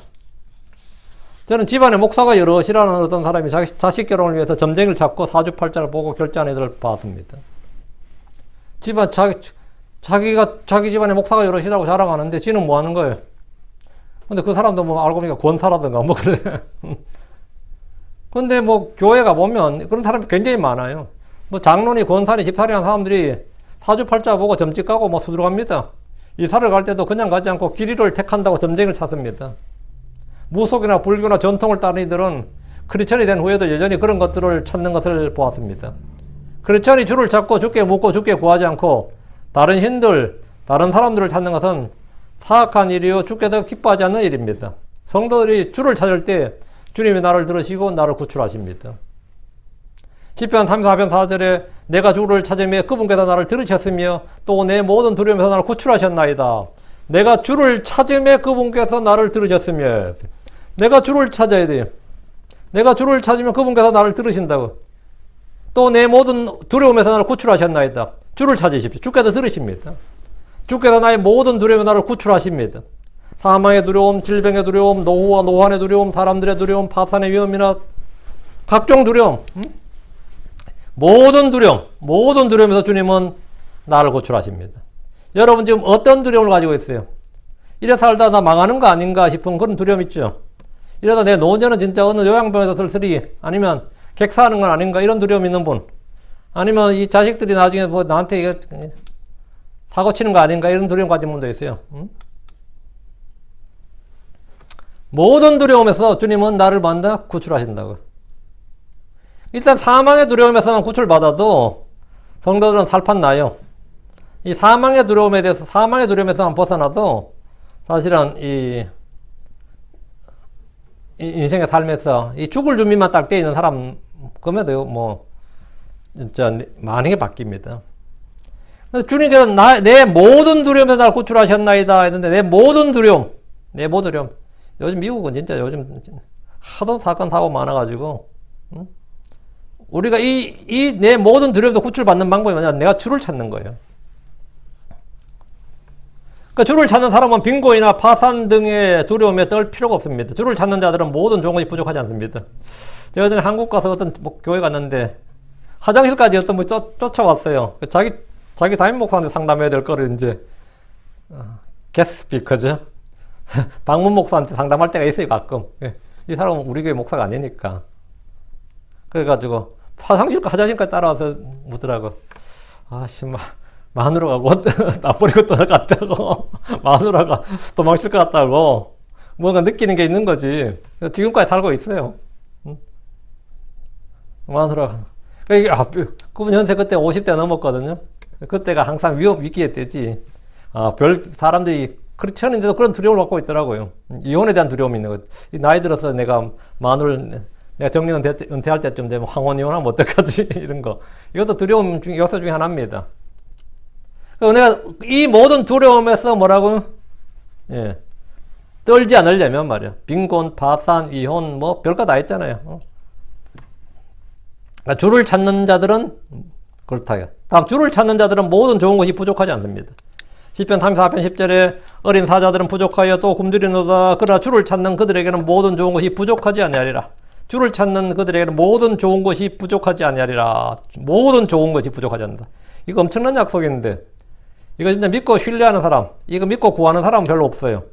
저는 집안에 목사가 여럿이라는 어떤 사람이 자식 결혼을 위해서 점쟁이를 찾고 사주팔자를 보고 결제하는 애들을 봤습니다. 자기 집안에 목사가 여럿이라고 자랑하는데 지는 뭐 하는 거예요? 근데 그 사람도 뭐 알고 보니까 권사라든가 뭐 그래. 근데 뭐 교회가 보면 그런 사람이 굉장히 많아요. 뭐 장로니 권사니 집사리한 사람들이 사주팔자 보고 점집 가고 뭐 수두룩합니다. 이사를 갈 때도 그냥 가지 않고 길이를 택한다고 점쟁이를 찾습니다. 무속이나 불교나 전통을 따르는 이들은 크리스천이 된 후에도 여전히 그런 것들을 찾는 것을 보았습니다. 크리스천이 주를 찾고 주께 묻고 주께 구하지 않고 다른 신들, 다른 사람들을 찾는 것은 사악한 일이요 주께서 기뻐하지 않는 일입니다. 성도들이 주를 찾을 때 주님이 나를 들으시고 나를 구출하십니다. 시편 34편 4절에 내가 주를 찾으며 그분께서 나를 들으셨으며 또 내 모든 두려움에서 나를 구출하셨나이다. 내가 주를 찾으며 그분께서 나를 들으셨으며, 내가 주를 찾아야 돼요. 내가 주를 찾으면 그분께서 나를 들으신다고. 또 내 모든 두려움에서 나를 구출하셨나이다. 주를 찾으십시오. 주께서 들으십니다. 주께서 나의 모든 두려움에 나를 구출하십니다. 사망의 두려움, 질병의 두려움, 노후와 노환의 두려움, 사람들의 두려움, 파산의 위험이나 각종 두려움, 모든 두려움에서 주님은 나를 구출하십니다. 여러분 지금 어떤 두려움을 가지고 있어요? 이래 살다 나 망하는 거 아닌가 싶은 그런 두려움 있죠? 이러다 내 노년은 진짜 어느 요양병에서 슬슬이, 아니면 객사하는 건 아닌가, 이런 두려움 있는 분, 아니면 이 자식들이 나중에 뭐 나한테 이거 사고 치는 거 아닌가, 이런 두려움 가진 분도 있어요. 모든 두려움에서 주님은 나를 먼저 구출하신다고. 일단 사망의 두려움에서만 구출받아도 성도들은 살판 나요. 이 사망의 두려움에 대해서, 사망의 두려움에서만 벗어나도 사실은 이 인생의 삶에서 이 죽을 준비만 딱 돼 있는 사람, 그럼에도 뭐 진짜 많은 게 바뀝니다. 그래서 주님께서 내 모든 두려움에서 나를 구출하셨나이다 했는데, 내 모든 두려움. 요즘 미국은 진짜 요즘 하도 사건 사고 많아가지고, 우리가 내 모든 두려움도 구출받는 방법이 뭐냐? 내가 주를 찾는 거예요. 그러니까 주를 찾는 사람은 빙고이나 파산 등의 두려움에 떨 필요가 없습니다. 주를 찾는 자들은 모든 좋은 것이 부족하지 않습니다. 제가 전에 한국 가서 어떤 교회 갔는데 화장실까지 어떤 분이 쫓아왔어요. 자기 담임 목사한테 상담해야 될 거를 이제 게스트 스피커죠. 방문 목사한테 상담할 때가 있어요, 가끔. 이 사람은 우리 교회 목사가 아니니까. 그래가지고 화장실까지 따라와서 묻더라고. 아씨, 마누라가 곧 나 버리고 떠나갔다고. 마누라가 도망칠 것 같다고. 뭔가 느끼는 게 있는 거지. 지금까지 살고 있어요. 마누라가. 그분 연세 그때 50대 넘었거든요. 그때가 항상 위기의 때지. 사람들이 크리스천인데도 그런 두려움을 갖고 있더라고요. 이혼에 대한 두려움이 있는 거예요. 나이 들어서 내가 내가 정년 은퇴할 때쯤 되면 황혼 이혼하면 어떡하지? 이런 거. 이것도 두려움 요소 중에 하나입니다. 내가 이 모든 두려움에서 뭐라고? 떨지 않으려면 말이야. 빈곤, 파산, 이혼, 뭐 별거 다 있잖아요. 그러니까 주를 찾는 자들은 그렇다요. 다음, 주를 찾는 자들은 모든 좋은 것이 부족하지 않습니다. 시편 34편 10절에 어린 사자들은 부족하여 또 굶주리노다. 그러나 주를 찾는 그들에게는 모든 좋은 것이 부족하지 아니하리라. 주를 찾는 그들에게는 모든 좋은 것이 부족하지 아니하리라. 모든 좋은 것이 부족하지 않는다. 이거 엄청난 약속인데, 이거 진짜 믿고 신뢰하는 사람, 이거 믿고 구하는 사람은 별로 없어요.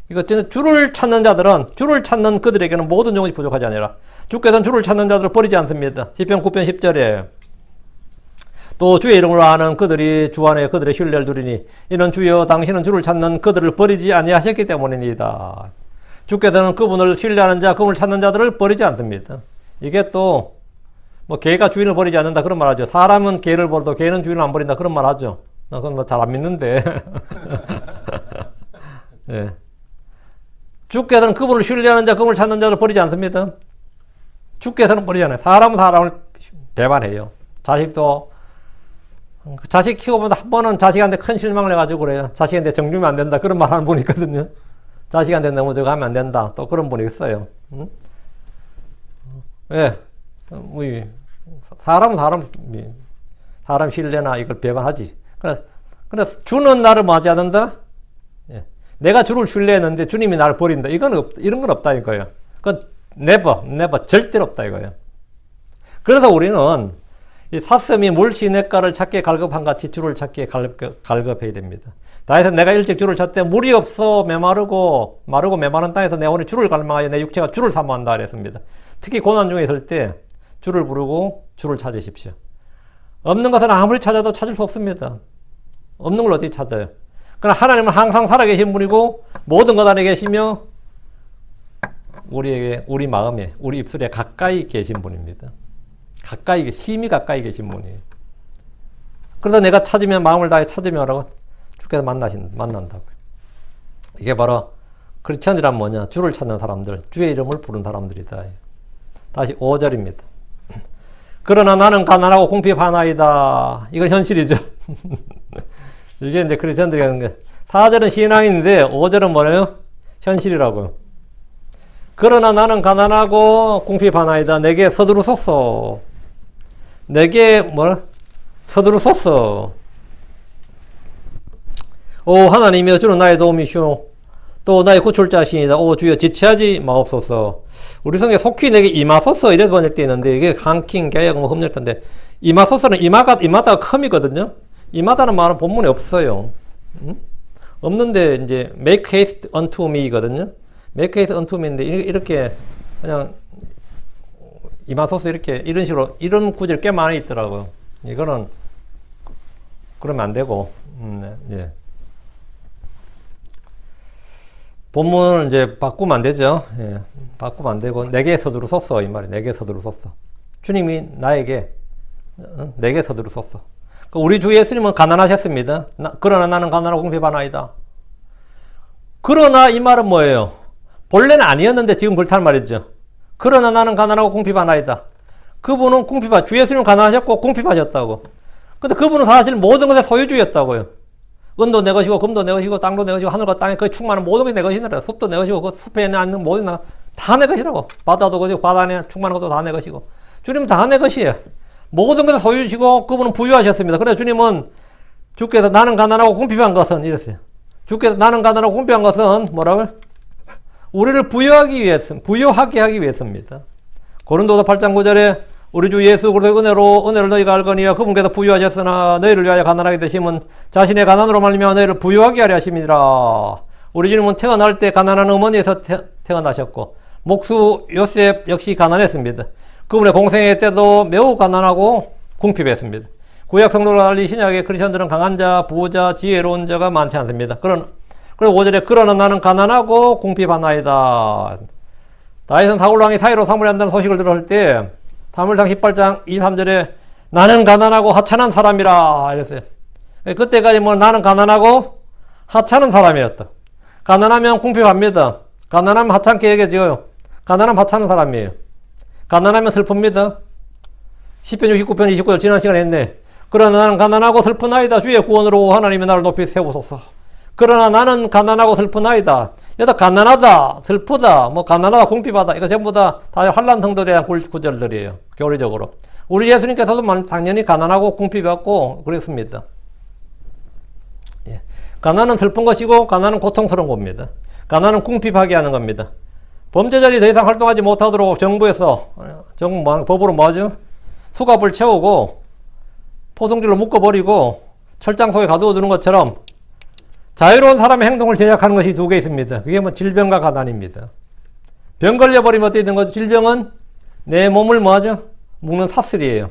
이거 진짜 주를 찾는 자들은, 주를 찾는 그들에게는 모든 좋은 것이 부족하지 아니하리라. 주께서는 주를 찾는 자들을 버리지 않습니다. 시편 9편 10절에 또 주의 이름을 아는 그들이 주 안에 그들의 신뢰를 두리니 이는 주여 당신은 주를 찾는 그들을 버리지 아니하셨기 때문입니다. 주께서는 그분을 신뢰하는 자, 그분을 찾는 자들을 버리지 않습니다. 이게 또 뭐 개가 주인을 버리지 않는다 그런 말 하죠. 사람은 개를 버려도 개는 주인을 안 버린다 그런 말 하죠. 그건 뭐 잘 안 믿는데. 네. 주께서는 그분을 신뢰하는 자, 그분을 찾는 자를 버리지 않습니다. 주께서는 버리지 않아요. 사람은 사람을 배반해요. 자식도 자식 키워보다 한 번은 자식한테 큰 실망을 해가지고 그래요. 자식한테 정주면 안 된다 그런 말 하는 분이 있거든요. 자식한테 너무 저거 하면 안 된다. 또 그런 분이 있어요. 왜? 사람 신뢰나 이걸 배반하지. 그래서 주는 나를 맞이하는다? 내가 주를 신뢰했는데 주님이 나를 버린다. 이런 건 없다 이거예요. 그건 never, 절대로 없다 이거예요. 그래서 우리는 이 사슴이 물시냇가를 찾기에 갈급한 같이 주를 찾기에 갈급해야 됩니다. 다윗은 내가 일찍 주를 찾되 물이 없어 마르고 메마른 땅에서 내 오늘 주를 갈망하여 내 육체가 주를 사모한다 그랬습니다. 특히 고난 중에 있을 때 주를 부르고 주를 찾으십시오. 없는 것은 아무리 찾아도 찾을 수 없습니다. 없는 걸 어떻게 찾아요? 그러나 하나님은 항상 살아계신 분이고 모든 것 안에 계시며 우리에게, 우리 마음에, 우리 입술에 가까이 계신 분입니다. 가까이, 심히 가까이 계신 분이에요. 그래서 내가 찾으면 마음을 다해 찾으며라고 주께서 만난다고요. 이게 바로 크리스천이란 뭐냐? 주를 찾는 사람들, 주의 이름을 부른 사람들이다. 다시 5절입니다. 그러나 나는 가난하고 궁핍하나이다. 이건 현실이죠. 이게 이제 크리스천들이 하는 게 4절은 신앙인데 5절은 뭐래요? 현실이라고요. 그러나 나는 가난하고 궁핍하나이다. 내게 서두르소서. 내게 서두르소서. 오 하나님이여 주는 나의 도움이시오. 또 나의 구출자시니다. 오 주여 지체하지 마옵소서. 우리 성에 속히 내게 임하소서 이래서 번역되어 있는데 이게 한킹 개역 뭐 흡력 텐데 임하소서는 임하다가 컴이거든요. 임하다는 말은 본문에 없어요. 없는데 이제 make haste unto me거든요. make haste unto me인데 이렇게 그냥 임하소서 이렇게 이런 식으로 이런 구절 꽤 많이 있더라고요. 이거는 그러면 안 되고 예. 본문을 이제 바꾸면 안 되죠. 예, 바꾸면 안 되고 내게 서두르소서 이 말이 내게 서두르소서. 주님이 나에게 내게 서두르소서. 우리 주 예수님은 가난하셨습니다. 그러나 나는 가난하고 궁핍하나이다. 그러나 이 말은 뭐예요? 본래는 아니었는데 지금 그렇단 말이죠. 그러나 나는 가난하고 궁핍하나이다. 그분은 주 예수님은 가난하셨고 궁핍하셨다고. 근데 그분은 사실 모든 것의 소유주였다고요. 은도 내 것이고 금도 내 것이고 땅도 내 것이고 하늘과 땅에 그 충만한 모든 것이 내 것이니라. 숲도 내 것이고 그 숲에 있는 모든 다 내 것이라고. 바다도 것이고 바다 안에 충만한 것도 다 내 것이고. 주님은 다 내 것이에요. 모든 것을 소유주시고 그분은 부유하셨습니다. 그래서 주님은 주께서 나는 가난하고 궁핍한 것은 이랬어요. 주께서 나는 가난하고 궁핍한 것은 뭐라고요? 우리를 부유하게 하기 위해서입니다. 고린도서 8장 9절에 우리 주 예수 그리스도의 은혜를 너희가 알거니와 그분께서 부유하셨으나 너희를 위하여 가난하게 되심은 자신의 가난으로 말미암아 너희를 부유하게 하려 하심이니라. 우리 주님은 태어날 때 가난한 어머니에서 태어나셨고 목수 요셉 역시 가난했습니다. 그분의 공생애 때도 매우 가난하고 궁핍했습니다. 구약 성도로 달리 신약의 크리스천들은 강한 자, 부자, 지혜로운 자가 많지 않습니다. 그리고 5절에 그러나 나는 가난하고 궁핍하나이다. 다윗은 사울 왕이 사이로 사무를 한다는 소식을 들을 때 사무엘상 18장 23절에 나는 가난하고 하찮은 사람이라 이랬어요. 그때까지 뭐 나는 가난하고 하찮은 사람이었다. 가난하면 궁핍합니다. 가난하면 하찮게 여겨져요. 가난하면 하찮은 사람이에요. 가난하면 슬픕니다. 10편 69편 29절 지난 시간에 했네. 그러나 나는 가난하고 슬프나이다. 주의 구원으로 하나님이 나를 높이 세우소서. 그러나 나는 가난하고 슬프나이다. 여기다 가난하다, 슬프다, 뭐 가난하다, 궁핍하다 이거 전부 다 환난 성도에 대한 구절들이에요. 교리적으로. 우리 예수님께서도 당연히 가난하고 궁핍했고 그랬습니다. 예. 가난은 슬픈 것이고 가난은 고통스러운 겁니다. 가난은 궁핍하게 하는 겁니다. 범죄자들이 더 이상 활동하지 못하도록 정부에서 법으로 뭐하죠? 수갑을 채우고 포승줄로 묶어버리고 철장 속에 가두어 두는 것처럼 자유로운 사람의 행동을 제약하는 것이 두 개 있습니다. 그게 뭐 질병과 가난입니다. 병 걸려버리면 어떻게 되는 거죠? 질병은 내 몸을 뭐하죠? 묶는 사슬이에요.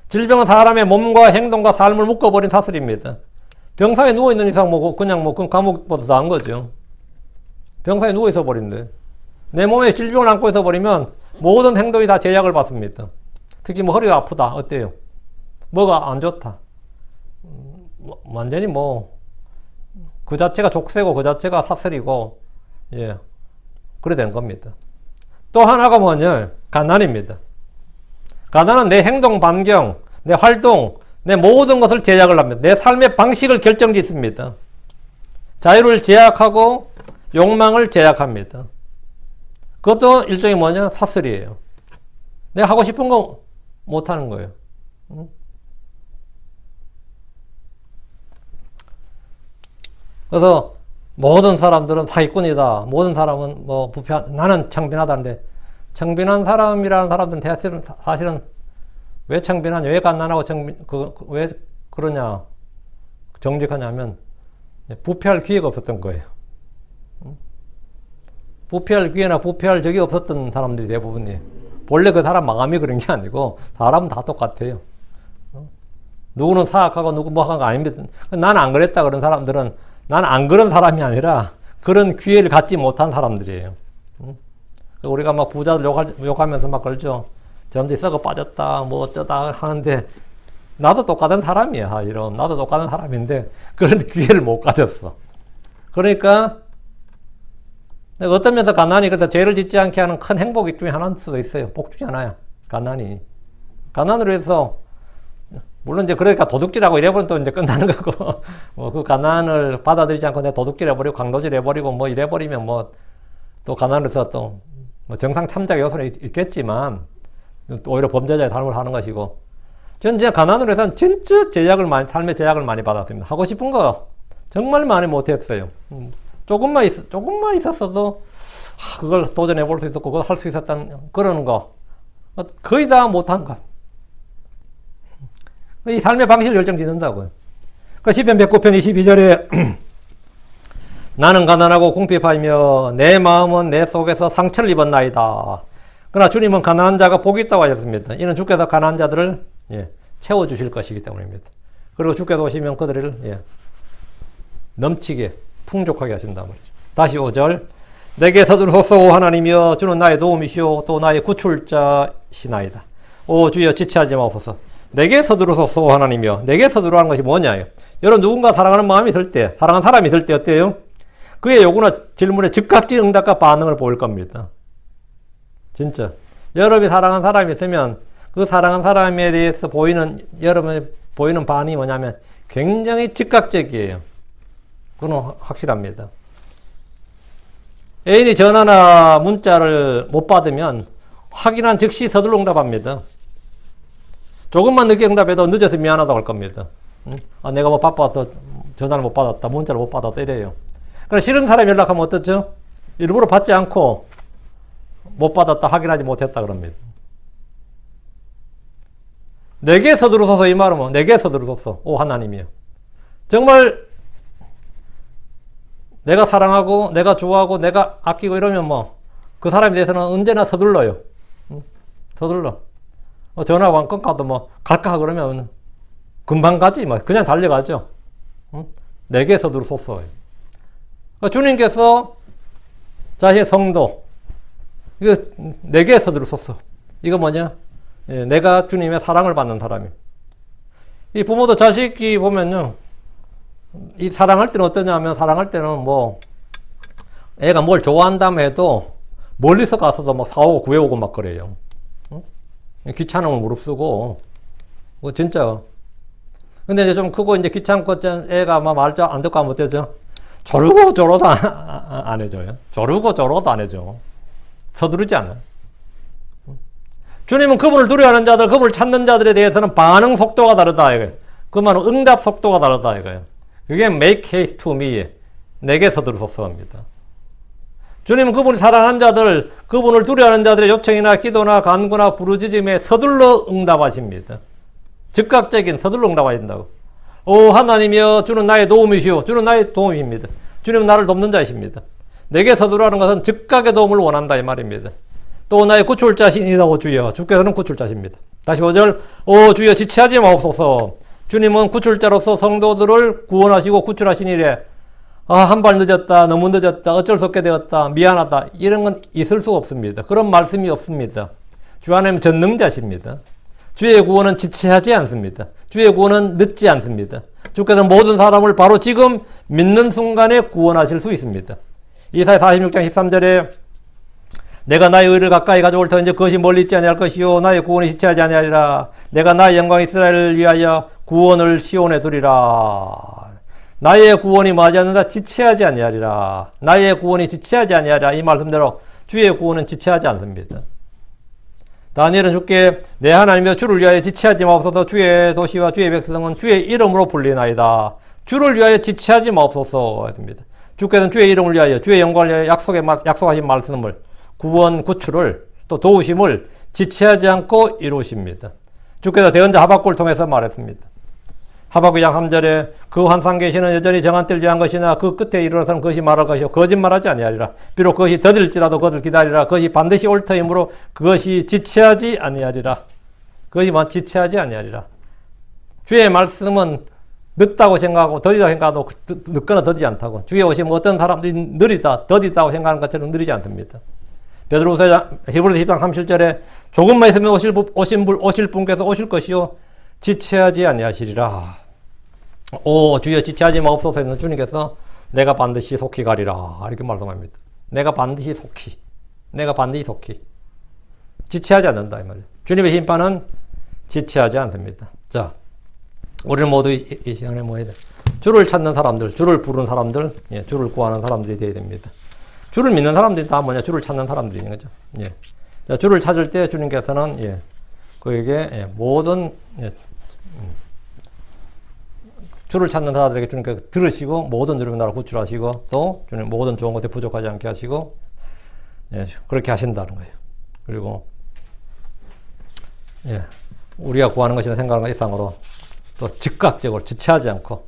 질병은 사람의 몸과 행동과 삶을 묶어버린 사슬입니다. 병상에 누워있는 이상 그냥 감옥보다 나은 거죠. 병상에 누워있어 버린대. 내 몸에 질병을 안고 있어 버리면 모든 행동이 다 제약을 받습니다. 특히 뭐 허리가 아프다. 어때요? 뭐가 안 좋다. 완전히 그 자체가 족쇄고 그 자체가 사슬이고 예 그래 된 겁니다. 또 하나가 뭐냐? 가난입니다. 가난은 내 행동 반경, 내 활동, 내 모든 것을 제약을 합니다. 내 삶의 방식을 결정짓습니다. 자유를 제약하고 욕망을 제약합니다. 그것도 일종의 뭐냐? 사슬이에요. 내가 하고 싶은 거 못하는 거예요. 그래서 모든 사람들은 사기꾼이다. 모든 사람은 나는 청빈하다는데 청빈한 사람이라는 사람들은 사실은 왜 청빈하냐, 왜 가난하고 왜 그러냐, 정직하냐면 부패할 기회가 없었던 거예요. 부패할 기회나 부패할 적이 없었던 사람들이 대부분이에요. 본래 그 사람 마음이 그런 게 아니고 사람은 다 똑같아요. 누구는 사악하고 누구 뭐 한 거 아닙니다. 나는 안 그랬다 그런 사람들은 나는 안 그런 사람이 아니라 그런 기회를 갖지 못한 사람들이에요. 우리가 막 부자들 욕하면서 막 그러죠. 점점 썩어 빠졌다, 뭐 어쩌다 하는데, 나도 똑같은 사람이야. 이런, 나도 똑같은 사람인데, 그런 기회를 못 가졌어. 그러니까, 어떤 면에서 가난이 그래서 죄를 짓지 않게 하는 큰 행복 중에 하나일 수도 있어요. 복 중에 하나야. 가난이. 가난으로 해서, 물론 이제 그러니까 도둑질하고 이래버리면 또 이제 끝나는 거고, 뭐 그 가난을 받아들이지 않고 내가 도둑질 해버리고 강도질 해버리고 뭐 이래버리면 뭐 또 가난해서 또 뭐 정상 참작 요소는 있겠지만 오히려 범죄자의 삶을 하는 것이고, 저는 진짜 가난으로 해서는 진짜 삶의 제약을 많이 받았습니다. 하고 싶은 거 정말 많이 못했어요. 조금만 있었어도 그걸 도전해 볼 수 있었고 그걸 할 수 있었다는 그러는 거 거의 다 못한 거. 이 삶의 방식을 결정짓는다고요. 그 시편 109편 22절에 나는 가난하고 궁핍하며 내 마음은 내 속에서 상처를 입었나이다. 그러나 주님은 가난한 자가 복이 있다고 하셨습니다. 이는 주께서 가난한 자들을 채워주실 것이기 때문입니다. 그리고 주께서 오시면 그들을 넘치게 풍족하게 하신단 말이죠. 다시 5절 내게 서두르소서 오 하나님이여 주는 나의 도움이시오 또 나의 구출자시나이다. 오 주여 지체하지 마옵소서. 내게 서두르소서 오 하나님이여. 내게 서두르라는 것이 뭐냐. 여러분 누군가 사랑하는 마음이 들 때, 사랑하는 사람이 들 때 어때요? 그의 요구나 질문에 즉각적 응답과 반응을 보일 겁니다. 진짜. 여러분이 사랑하는 사람이 있으면 그 사랑하는 사람에 대해서 여러분이 보이는 반응이 뭐냐면 굉장히 즉각적이에요. 그건 확실합니다. 애인이 전화나 문자를 못 받으면 확인한 즉시 서둘러 응답합니다. 조금만 늦게 응답해도 늦어서 미안하다고 할 겁니다. 내가 뭐 바빠서 전화를 못 받았다, 문자를 못 받았다 이래요. 그래서 싫은 사람이 연락하면 어떻죠? 일부러 받지 않고 못 받았다, 확인하지 못했다 그럽니다. 내게 서두르소서 이 말은 뭐 내게 서두르소서 오 하나님이요. 정말 내가 사랑하고 내가 좋아하고 내가 아끼고 이러면 뭐 그 사람에 대해서는 언제나 서둘러요. 서둘러. 전화가 안 끊가도 뭐 갈까 그러면 금방 가지 뭐 그냥 달려가죠. 내게 서두르소서. 주님께서 자신의 성도 이거 내게 서두르소서. 이거 뭐냐? 내가 주님의 사랑을 받는 사람이에요. 이 부모도 자식이 보면요, 이 사랑할 때는 어떠냐 하면 사랑할 때는 뭐 애가 뭘 좋아한다면 해도 멀리서 가서도 막 사오고 구해오고 막 그래요. 귀찮으면 무릅쓰고 뭐 진짜. 근데 이제 좀 크고 이제 귀찮고 애가 막 말 안 듣고 하면 어때죠? 조르고 조르도 안 해줘요. 조르고 조르도 안 해줘. 서두르지 않아. 주님은 그분을 두려워하는 자들, 그분을 찾는 자들에 대해서는 반응 속도가 다르다 이거예요. 그 말은 응답 속도가 다르다 이거예요. 그게 make haste to me, 내게 서두르소서입니다. 주님은 그분이 사랑하는 자들, 그분을 두려워하는 자들의 요청이나 기도나 간구나 부르짖음에 서둘러 응답하십니다. 즉각적인 서둘러 응답하신다고. 오 하나님이여 주는 나의 도움이시오. 주는 나의 도움입니다. 주님은 나를 돕는 자이십니다. 내게 서두르라는 것은 즉각의 도움을 원한다 이 말입니다. 또 나의 구출자신이라고 주여. 주께서는 구출자십니다. 다시 5절 오 주여 지체하지 마옵소서. 주님은 구출자로서 성도들을 구원하시고 구출하시니래. 한 발 늦었다, 너무 늦었다, 어쩔 수 없게 되었다, 미안하다 이런 건 있을 수가 없습니다. 그런 말씀이 없습니다. 주 하나님 전능자십니다. 주의 구원은 지체하지 않습니다. 주의 구원은 늦지 않습니다. 주께서 모든 사람을 바로 지금 믿는 순간에 구원하실 수 있습니다. 이사야 46장 13절에 내가 나의 의를 가까이 가져올 터인지 그것이 멀리 있지 아니할 것이요 나의 구원이 지체하지 아니하리라. 내가 나의 영광 이스라엘을 위하여 구원을 시온에 두리라. 나의 구원이 맞지 않는다 지체하지 아니하리라. 나의 구원이 지체하지 아니하리라. 이 말씀대로 주의 구원은 지체하지 않습니다. 다니엘은 주께 내 하나님이여 주를 위하여 지체하지 마옵소서. 주의 도시와 주의 백성은 주의 이름으로 불리나이다. 주를 위하여 지체하지 마옵소서 했습니다. 주께서는 주의 이름을 위하여 주의 영광을 위하여 약속하신 말씀을 구원 구출을 또 도우심을 지체하지 않고 이루십니다. 주께서 대언자 하박국을 통해서 말했습니다. 하박국 장 3절에 그 환상 계시는 여전히 정한 때를 위한 것이나 그 끝에 이르러서는 그것이 말할 것이요 거짓말하지 아니하리라. 비록 그것이 더딜지라도 그것을 기다리라. 그것이 반드시 올 터이므로 그것이 지체하지 아니하리라. 그것이 지체하지 아니하리라. 주의 말씀은 늦다고 생각하고 더디다고 생각하고 늦거나 더디지 않다고. 주위에 오시면 어떤 사람들이 느리다, 더디다고 생각하는 것처럼 느리지 않답니다. 베드로후서 히브리서 10장 37절에 조금만 있으면 오실 분께서 오실 것이요 지체하지 아니하시리라. 오 주여 지체하지 마옵소서 했는 주님께서 내가 반드시 속히 가리라 이렇게 말씀합니다. 내가 반드시 속히 지체하지 않는다 이 말이에요. 주님의 심판은 지체하지 않습니다. 자, 우리는 모두 이 시간에 뭐 해야 돼? 주를 찾는 사람들, 주를 부르는 사람들, 예, 주를 구하는 사람들이 되어야 됩니다. 주를 믿는 사람들이 다 뭐냐? 주를 찾는 사람들인 거죠. 예. 자, 주를 찾을 때 주님께서는 예, 그에게 예, 모든 예, 주를 찾는 자들에게 주님께서 들으시고 모든 주님의 나라를 구출하시고 또 주님 모든 좋은 것에 부족하지 않게 하시고 예, 그렇게 하신다는 거예요. 그리고 예, 우리가 구하는 것이나 생각하는 것 이상으로 또 즉각적으로 지체하지 않고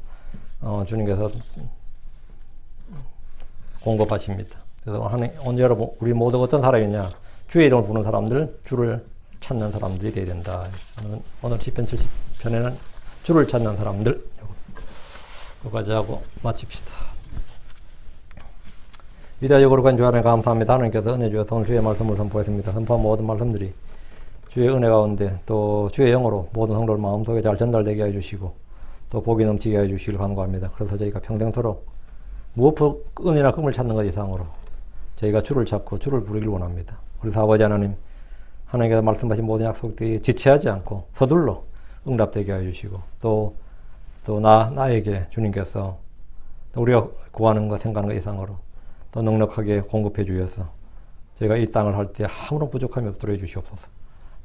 주님께서 공급하십니다. 그래서 오늘 여러분 우리 모두 어떤 사람이냐? 주의 이름을 부르는 사람들, 주를 찾는 사람들이 되어야 된다. 오늘 시편 70편에는 주를 찾는 사람들 여기까지 하고 마칩시다. 위대하고 거룩한 주 하나님 감사합니다. 하나님께서 은혜 주셔서 오늘 주의 말씀을 선포했습니다. 선포한 모든 말씀들이 주의 은혜 가운데 또 주의 영으로 모든 성도들 마음속에 잘 전달되게 해주시고 또 복이 넘치게 해주시길 간구합니다. 그래서 저희가 평생토록 무엇 은혜나 금을 찾는 것 이상으로 저희가 주를 찾고 주를 부르길 원합니다. 그래서 아버지 하나님, 하나님께서 말씀하신 모든 약속들이 지체하지 않고 서둘러 응답되게 해주시고 또 나에게 주님께서 우리가 구하는 것 생각하는 것 이상으로 또 넉넉하게 공급해 주셔서 저희가 이 땅을 할 때 아무런 부족함이 없도록 해주시옵소서.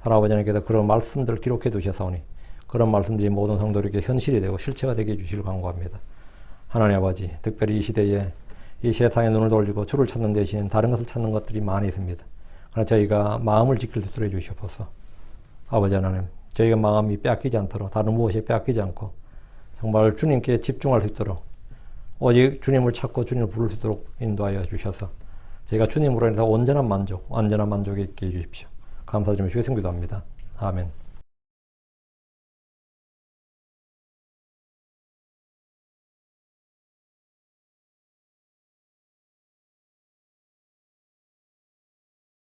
하나님 하나님께서 그런 말씀들을 기록해 두셨사오니 그런 말씀들이 모든 성도에게 현실이 되고 실체가 되게 해주시길 간구합니다. 하나님 아버지, 특별히 이 시대에 이 세상에 눈을 돌리고 주를 찾는 대신 다른 것을 찾는 것들이 많이 있습니다. 그러나 저희가 마음을 지킬 수 있도록 해주시옵소서. 아버지 하나님, 저희가 마음이 빼앗기지 않도록 다른 무엇이 빼앗기지 않고 정말 주님께 집중할 수 있도록 오직 주님을 찾고 주님을 부를 수 있도록 인도하여 주셔서 저희가 주님으로 인해서 온전한 만족, 완전한 만족이 있게 해주십시오. 감사드리며 주의 성기도합니다. 아멘.